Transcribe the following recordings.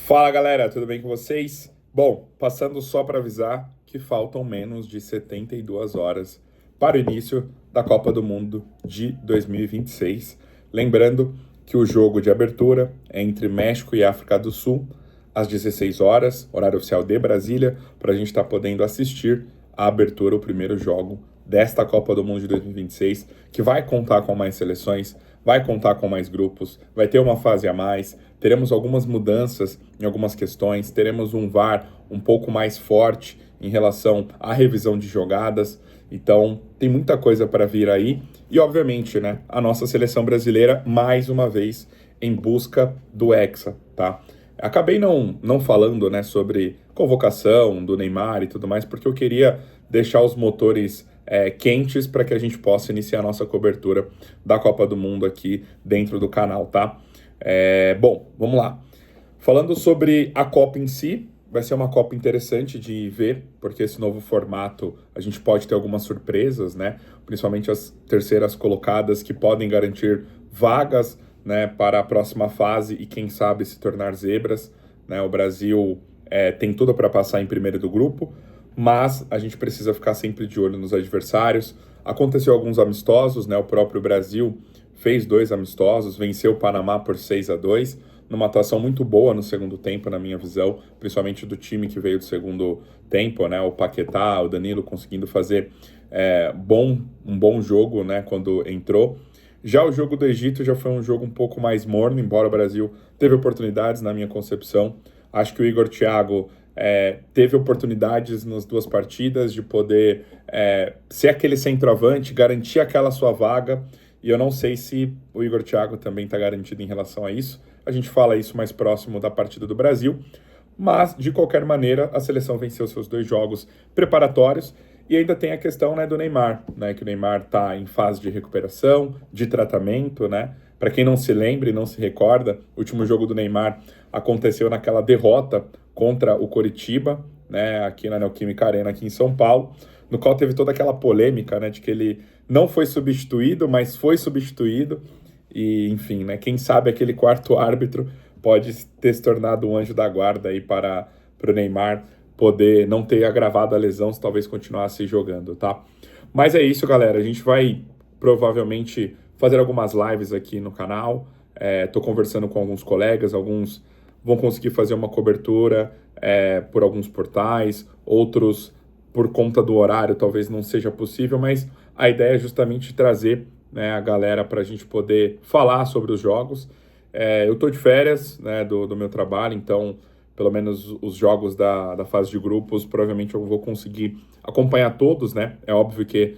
Fala galera, tudo bem com vocês? Bom, passando só para avisar que faltam menos de 72 horas para o início da Copa do Mundo de 2026. Lembrando que o jogo de abertura é entre México e África do Sul, às 16 horas, horário oficial de Brasília, para a gente estar podendo assistir a abertura, o primeiro jogo desta Copa do Mundo de 2026, que vai contar com mais seleções, vai contar com mais grupos, vai ter uma fase a mais, teremos algumas mudanças em algumas questões, teremos um VAR um pouco mais forte em relação à revisão de jogadas, então tem muita coisa para vir aí e obviamente, né, a nossa seleção brasileira mais uma vez em busca do Hexa, tá? Acabei não falando, né, sobre convocação do Neymar e tudo mais, porque eu queria deixar os motores quentes para que a gente possa iniciar a nossa cobertura da Copa do Mundo aqui dentro do canal, tá? Bom, vamos lá. Falando sobre a Copa em si, vai ser uma Copa interessante de ver, porque esse novo formato a gente pode ter algumas surpresas, né? Principalmente as terceiras colocadas que podem garantir vagas, né, para a próxima fase e quem sabe se tornar zebras, né? O Brasil tem tudo para passar em primeiro do grupo, mas a gente precisa ficar sempre de olho nos adversários. Aconteceu alguns amistosos, né? O próprio Brasil fez 2 amistosos, venceu o Panamá por 6-2, numa atuação muito boa no segundo tempo, na minha visão, principalmente do time que veio do segundo tempo, né? O Paquetá, o Danilo conseguindo fazer um bom jogo, né? Quando entrou. Já o jogo do Egito já foi um jogo um pouco mais morno, embora o Brasil teve oportunidades na minha concepção. Acho que o Igor Thiago teve oportunidades nas 2 partidas de poder ser aquele centroavante, garantir aquela sua vaga, e eu não sei se o Igor Thiago também está garantido em relação a isso. A gente fala isso mais próximo da partida do Brasil, mas de qualquer maneira a seleção venceu seus 2 jogos preparatórios, e ainda tem a questão, né, do Neymar, né, que o Neymar está em fase de recuperação, de tratamento, né? Para quem não se lembra e não se recorda, o último jogo do Neymar aconteceu naquela derrota contra o Coritiba, né, aqui na Neoquímica Arena, aqui em São Paulo, no qual teve toda aquela polêmica, né, de que ele não foi substituído, mas foi substituído, e enfim, né, quem sabe aquele quarto árbitro pode ter se tornado um anjo da guarda aí para o Neymar poder não ter agravado a lesão se talvez continuasse jogando, tá? Mas é isso, galera, a gente vai provavelmente fazer algumas lives aqui no canal, tô conversando com alguns colegas, alguns vão conseguir fazer uma cobertura por alguns portais, outros por conta do horário talvez não seja possível, mas a ideia é justamente trazer, né, a galera para a gente poder falar sobre os jogos. Eu estou de férias, né, do meu trabalho, então pelo menos os jogos da fase de grupos provavelmente eu vou conseguir acompanhar todos, né? É óbvio que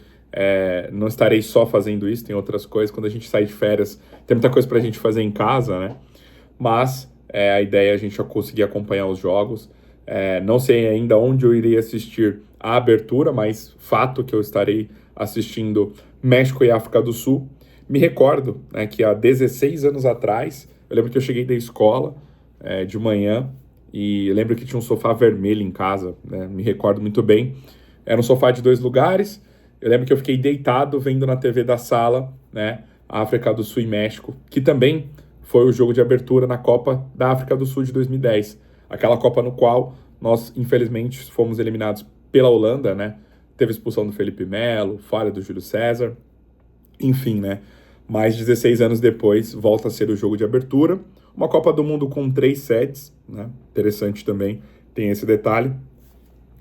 não estarei só fazendo isso, tem outras coisas. Quando a gente sai de férias, tem muita coisa para a gente fazer em casa, né? Mas a ideia é a gente já conseguir acompanhar os jogos. Não sei ainda onde eu irei assistir a abertura, mas fato que eu estarei assistindo México e África do Sul. Me recordo, né, que há 16 anos atrás, eu lembro que eu cheguei da escola de manhã e eu lembro que tinha um sofá vermelho em casa, né, me recordo muito bem. Era um sofá de 2 lugares. Eu lembro que eu fiquei deitado vendo na TV da sala, né, África do Sul e México, que também foi o jogo de abertura na Copa da África do Sul de 2010. Aquela Copa no qual nós, infelizmente, fomos eliminados pela Holanda, né? Teve expulsão do Felipe Melo, falha do Júlio César, enfim, né? Mais 16 anos depois, volta a ser o jogo de abertura. Uma Copa do Mundo com 3 sets, né? Interessante também, tem esse detalhe.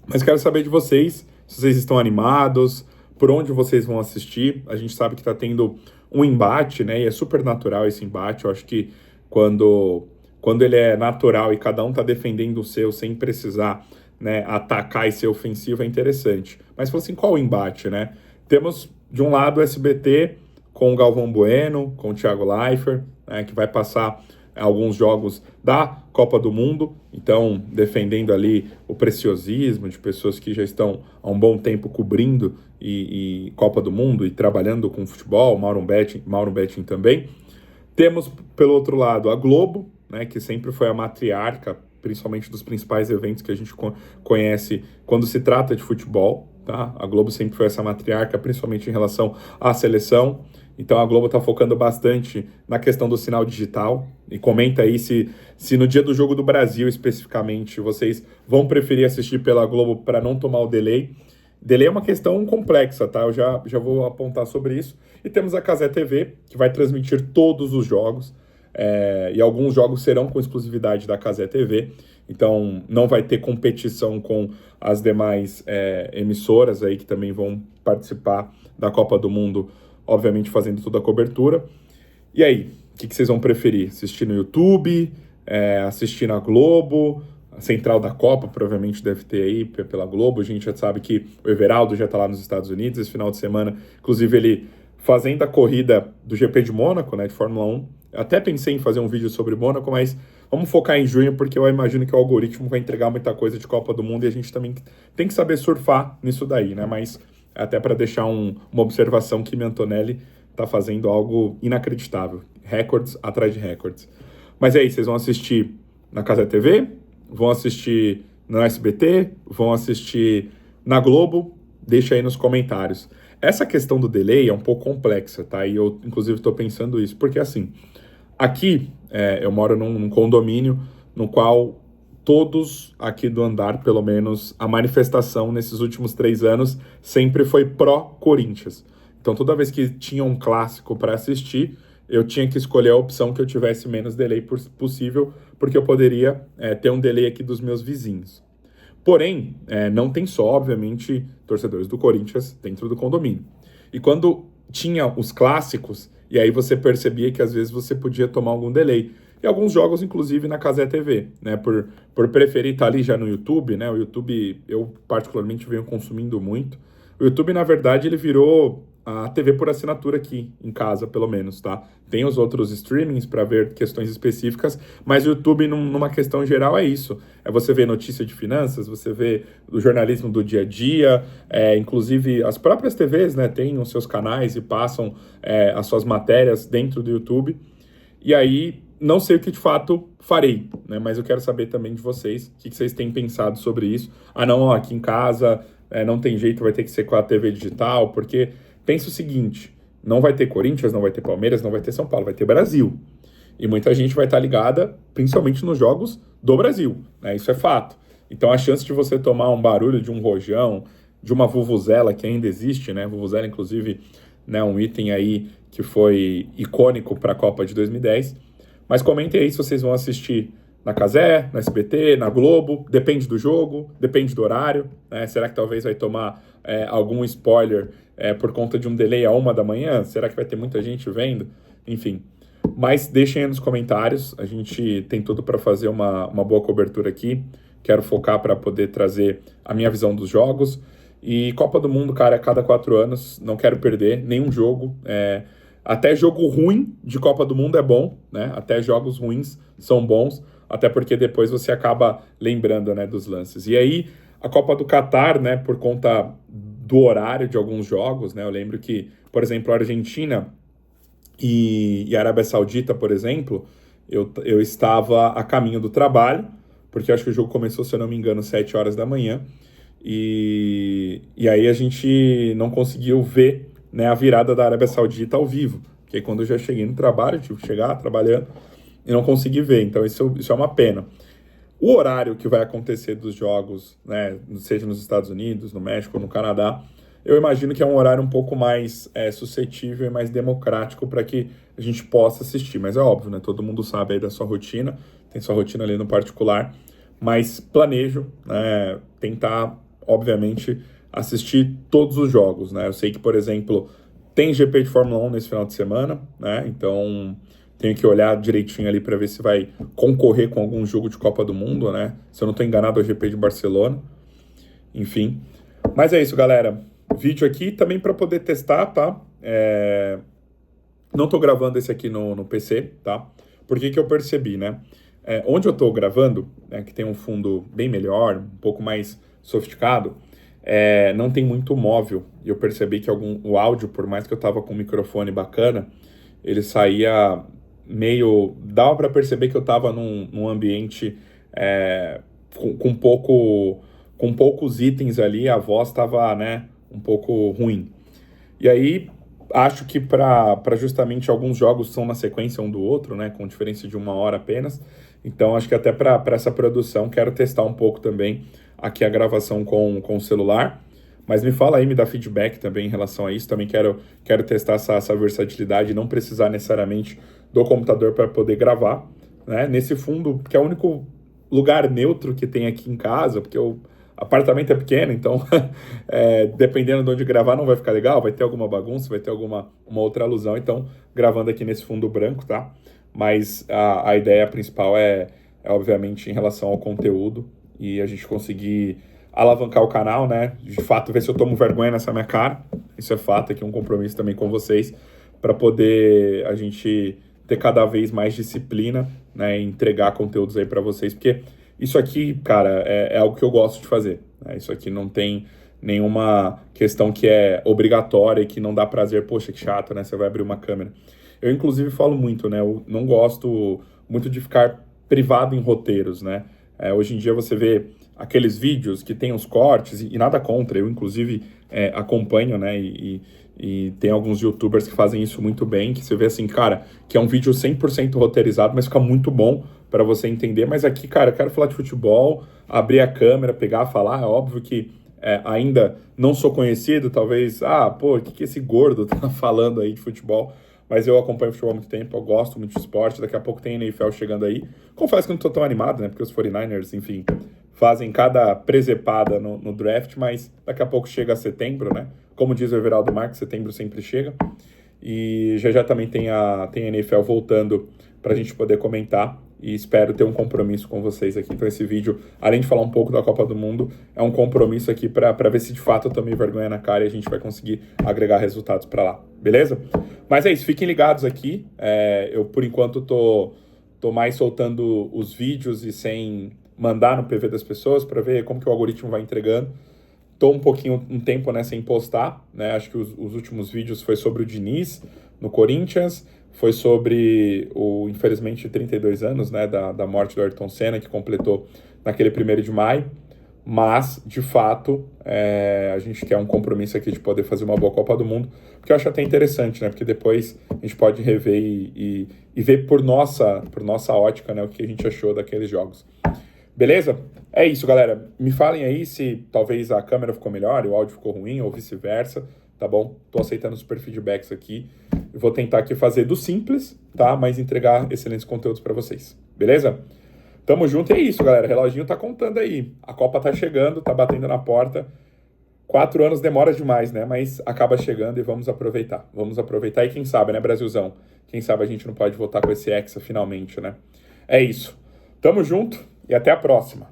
Mas quero saber de vocês, se vocês estão animados, por onde vocês vão assistir. A gente sabe que está tendo um embate, né? E é super natural esse embate. Eu acho que quando ele é natural e cada um está defendendo o seu sem precisar, né, atacar e ser ofensivo, é interessante. Mas assim, qual o embate, né? Temos, de um lado, o SBT com o Galvão Bueno, com o Thiago Leifert, né, que vai passar alguns jogos da Copa do Mundo, então defendendo ali o preciosismo de pessoas que já estão há um bom tempo cobrindo e Copa do Mundo e trabalhando com futebol, Mauro Betting também. Temos, pelo outro lado, a Globo, né, que sempre foi a matriarca, principalmente dos principais eventos que a gente conhece quando se trata de futebol, tá? A Globo sempre foi essa matriarca, principalmente em relação à seleção. Então a Globo está focando bastante na questão do sinal digital. E comenta aí se no dia do jogo do Brasil, especificamente, vocês vão preferir assistir pela Globo para não tomar o delay. Delay é uma questão complexa, tá? Eu já vou apontar sobre isso. E temos a Cazé TV, que vai transmitir todos os jogos. E alguns jogos serão com exclusividade da Cazé TV. Então, não vai ter competição com as demais emissoras aí que também vão participar da Copa do Mundo, obviamente fazendo toda a cobertura. E aí, o que vocês vão preferir? Assistir no YouTube, assistir na Globo? A Central da Copa provavelmente deve ter aí pela Globo. A gente já sabe que o Everaldo já está lá nos Estados Unidos esse final de semana. Inclusive, ele fazendo a corrida do GP de Mônaco, né, de Fórmula 1. Eu até pensei em fazer um vídeo sobre Mônaco, mas vamos focar em junho, porque eu imagino que o algoritmo vai entregar muita coisa de Copa do Mundo e a gente também tem que saber surfar nisso daí, né? Mas até para deixar uma observação que Antonelli está fazendo algo inacreditável. Recordes atrás de recordes. Mas é isso, vocês vão assistir na Cazé TV, vão assistir no SBT, vão assistir na Globo, deixa aí nos comentários. Essa questão do delay é um pouco complexa, tá? E eu, inclusive, estou pensando isso, porque assim, aqui eu moro num condomínio no qual todos aqui do andar, pelo menos, a manifestação nesses últimos 3 anos sempre foi pró-Corinthians. Então, toda vez que tinha um clássico para assistir, eu tinha que escolher a opção que eu tivesse menos delay possível, porque eu poderia ter um delay aqui dos meus vizinhos. Porém, não tem só, obviamente, torcedores do Corinthians dentro do condomínio. E quando tinha os clássicos, e aí você percebia que às vezes você podia tomar algum delay. E alguns jogos, inclusive, na Cazé TV, né? Por preferir estar ali já no YouTube, né? O YouTube, eu particularmente venho consumindo muito. O YouTube, na verdade, ele virou a TV por assinatura aqui em casa, pelo menos, tá? Tem os outros streamings para ver questões específicas, mas o YouTube, numa questão geral, é isso. É você ver notícia de finanças, você vê o jornalismo do dia a dia, inclusive as próprias TVs, né, têm os seus canais e passam as suas matérias dentro do YouTube. E aí, não sei o que de fato farei, né? Mas eu quero saber também de vocês, o que vocês têm pensado sobre isso. Ah, não, aqui em casa não tem jeito, vai ter que ser com a TV digital, porque pensa o seguinte, não vai ter Corinthians, não vai ter Palmeiras, não vai ter São Paulo, vai ter Brasil. E muita gente vai estar ligada, principalmente nos jogos do Brasil, né? Isso é fato. Então a chance de você tomar um barulho de um rojão, de uma vuvuzela que ainda existe, né? Vuvuzela, inclusive, né, um item aí que foi icônico para a Copa de 2010. Mas comentem aí se vocês vão assistir na Cazé, na SBT, na Globo, depende do jogo, depende do horário, né? Será que talvez vai tomar algum spoiler por conta de um delay a 1 da manhã? Será que vai ter muita gente vendo? Enfim, mas deixem aí nos comentários, a gente tem tudo para fazer uma boa cobertura aqui, quero focar para poder trazer a minha visão dos jogos, e Copa do Mundo, cara, a cada 4 anos, não quero perder nenhum jogo, até jogo ruim de Copa do Mundo é bom, né? Até jogos ruins são bons, até porque depois você acaba lembrando, né, dos lances. E aí, a Copa do Catar, né, por conta do horário de alguns jogos, né? Eu lembro que, por exemplo, a Argentina e a Arábia Saudita, por exemplo, eu estava a caminho do trabalho, porque eu acho que o jogo começou, se eu não me engano, 7 horas da manhã, e aí a gente não conseguiu ver, né, a virada da Arábia Saudita ao vivo, porque quando eu já cheguei no trabalho, tive que chegar trabalhando e não consegui ver, então isso é uma pena. O horário que vai acontecer dos jogos, né, seja nos Estados Unidos, no México, no Canadá, eu imagino que é um horário um pouco mais suscetível e mais democrático para que a gente possa assistir, mas é óbvio, né, todo mundo sabe aí da sua rotina, tem sua rotina ali no particular, mas planejo, né, tentar, obviamente, assistir todos os jogos, né? Eu sei que, por exemplo, tem GP de Fórmula 1 nesse final de semana, né? Então, tenho que olhar direitinho ali para ver se vai concorrer com algum jogo de Copa do Mundo, né? Se eu não estou enganado, é o GP de Barcelona. Enfim. Mas é isso, galera. Vídeo aqui também para poder testar, tá? Não estou gravando esse aqui no PC, tá? Por que eu percebi, né? Onde eu estou gravando, né, que tem um fundo bem melhor, um pouco mais sofisticado, não tem muito móvel. E eu percebi que o áudio, por mais que eu estava com um microfone bacana, ele saía meio... Dava para perceber que eu estava num ambiente com com poucos itens ali, a voz estava, né, um pouco ruim. E aí, acho que para justamente alguns jogos são na sequência um do outro, né, com diferença de 1 hora apenas. Então, acho que até para essa produção, quero testar um pouco também aqui a gravação com o celular. Mas me fala aí, me dá feedback também em relação a isso. Também quero testar essa versatilidade, não precisar necessariamente do computador para poder gravar, né? Nesse fundo, que é o único lugar neutro que tem aqui em casa, porque o apartamento é pequeno, então dependendo de onde gravar não vai ficar legal, vai ter alguma bagunça, vai ter uma outra alusão, então gravando aqui nesse fundo branco, tá? Mas a ideia principal é obviamente em relação ao conteúdo e a gente conseguir alavancar o canal, né? De fato, ver se eu tomo vergonha nessa minha cara. Isso é fato, aqui um compromisso também com vocês, para poder a gente ter cada vez mais disciplina, né? E entregar conteúdos aí para vocês, porque isso aqui, cara, é algo que eu gosto de fazer, né? Isso aqui não tem nenhuma questão que é obrigatória e que não dá prazer. Poxa, que chato, né? Você vai abrir uma câmera. Eu, inclusive, falo muito, né? Eu não gosto muito de ficar privado em roteiros, né? Hoje em dia você vê aqueles vídeos que tem os cortes, e nada contra, eu inclusive acompanho, né, e tem alguns youtubers que fazem isso muito bem, que você vê assim, cara, que é um vídeo 100% roteirizado, mas fica muito bom para você entender, mas aqui, cara, eu quero falar de futebol, abrir a câmera, pegar, falar, é óbvio que ainda não sou conhecido, talvez, pô, o que esse gordo tá falando aí de futebol? Mas eu acompanho futebol há muito tempo, eu gosto muito de esporte, daqui a pouco tem NFL chegando aí. Confesso que não tô tão animado, né, porque os 49ers, enfim, fazem cada presepada no draft, mas daqui a pouco chega setembro, né? Como diz o Everaldo Marques, setembro sempre chega. E já também tem a NFL voltando para a gente poder comentar. E espero ter um compromisso com vocês aqui. Então esse vídeo, além de falar um pouco da Copa do Mundo, é um compromisso aqui para ver se de fato eu tomei vergonha na cara e a gente vai conseguir agregar resultados para lá. Beleza? Mas é isso, fiquem ligados aqui. Eu, por enquanto, tô mais soltando os vídeos e sem mandar no PV das pessoas para ver como que o algoritmo vai entregando. Tô um tempo, né, sem postar, né? Acho que os últimos vídeos foi sobre o Diniz no Corinthians, foi sobre infelizmente, 32 anos, né, da morte do Ayrton Senna, que completou naquele 1º de maio. Mas, de fato, a gente quer um compromisso aqui de poder fazer uma boa Copa do Mundo, porque eu acho até interessante, né? Porque depois a gente pode rever e ver por nossa ótica, né, o que a gente achou daqueles jogos. Beleza? É isso, galera. Me falem aí se talvez a câmera ficou melhor, o áudio ficou ruim ou vice-versa, tá bom? Tô aceitando super feedbacks aqui. Eu vou tentar aqui fazer do simples, tá? Mas entregar excelentes conteúdos para vocês. Beleza? Tamo junto e é isso, galera. O reloginho tá contando aí. A Copa tá chegando, tá batendo na porta. 4 anos demora demais, né? Mas acaba chegando e vamos aproveitar. Vamos aproveitar e quem sabe, né, Brasilzão? Quem sabe a gente não pode voltar com esse Hexa finalmente, né? É isso. Tamo junto e até a próxima.